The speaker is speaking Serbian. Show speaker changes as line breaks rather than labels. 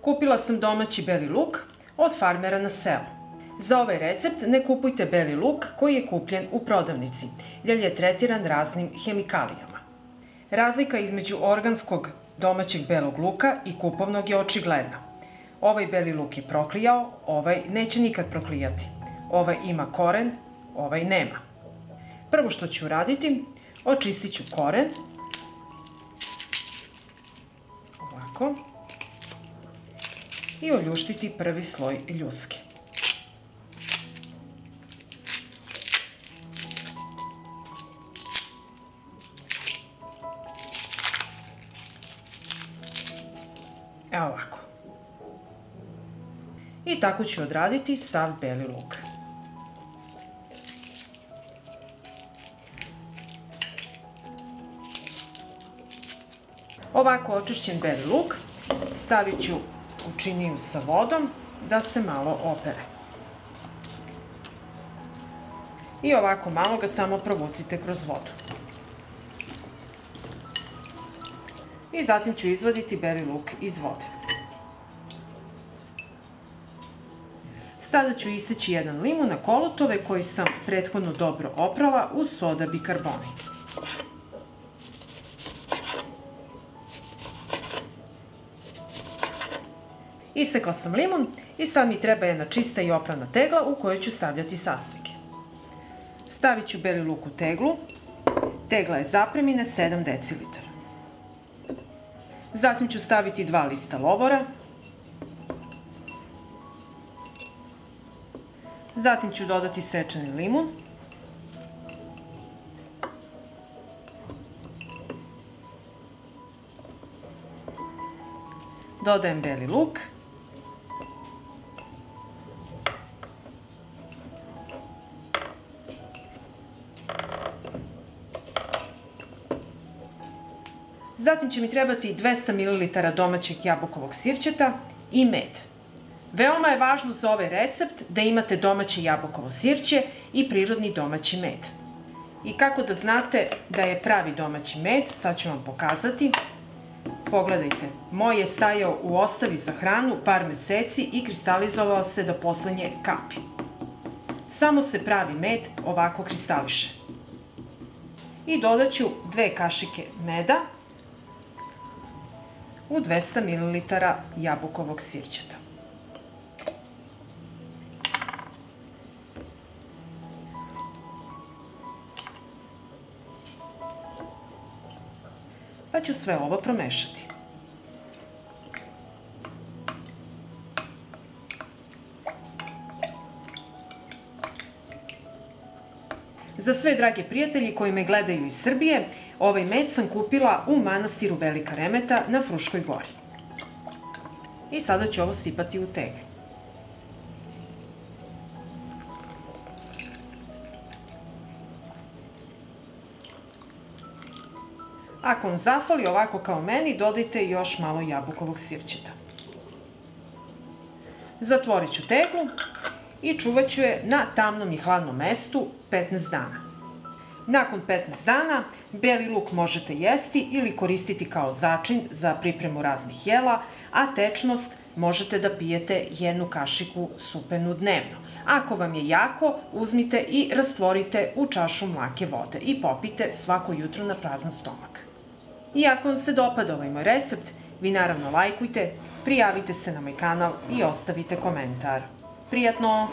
Kupila sam domaći beli luk od farmera na selu. Za ovaj recept ne kupujte beli luk koji je kupljen u prodavnici, jer je tretiran raznim hemikalijama. Razlika između organskog domaćeg belog luka i kupovnog je očigledna. Ovaj beli luk je proklijao, ovaj neće nikad proklijati. Ovaj ima koren, ovaj nema. Prvo što ću uraditi, očistit ću koren. Ovako. I oljuštiti prvi sloj ljuske. Evo ovako. I tako ću odraditi sav beli luk. Ovako očišćen beli luk stavit ću u činiju sa vodom da se malo opere. I ovako malo ga samo provucite kroz vodu. I zatim ću izvaditi beli luk iz vode. Sada ću iseći jedan limun na kolutove koji sam prethodno dobro oprala uz soda bikarbonat. Isekla sam limun i sad mi treba jedna čista i oprana tegla u kojoj ću stavljati sastojke. Stavit ću beli luk u teglu. Tegla je zapremine 7 decilitara. Zatim ću staviti 2 lista lovora. Zatim ću dodati sečeni limun. Dodajem beli luk. Zatim će mi trebati 200 ml domaćeg jabukovog sirćeta i med. Veoma je važno za ovaj recept da imate domaće jabukovo sirće i prirodni domaći med. I kako da znate da je pravi domaći med, sad ću vam pokazati. Pogledajte, moj je stajao u ostavi za hranu par meseci i kristalizovao se do poslednje kapi. Samo se pravi med ovako kristališe. I dodat ću 2 kašike meda u 200 ml jabukovog sirćeta. Pa ću sve ovo promešati. Za sve drage prijatelji koji me gledaju iz Srbije, ovaj med sam kupila u manastiru Velika Remeta na Fruškoj gori. I sada ću ovo sipati u teglu. Ako vam zafali ovako kao meni, dodajte još malo jabukovog sirćeta. Zatvorit ću teglu i čuvat ću je na tamnom i hladnom mestu 15 dana. Nakon 15 dana beli luk možete jesti ili koristiti kao začin za pripremu raznih jela, a tečnost možete da pijete 1 kašiku supenu dnevno. Ako vam je jako, uzmite i rastvorite u čašu mlake vode i popijte svako jutro na prazan stomak. I ako vam se dopada ovaj moj recept, vi naravno lajkujte, prijavite se na moj kanal i ostavite komentar. Prijatno!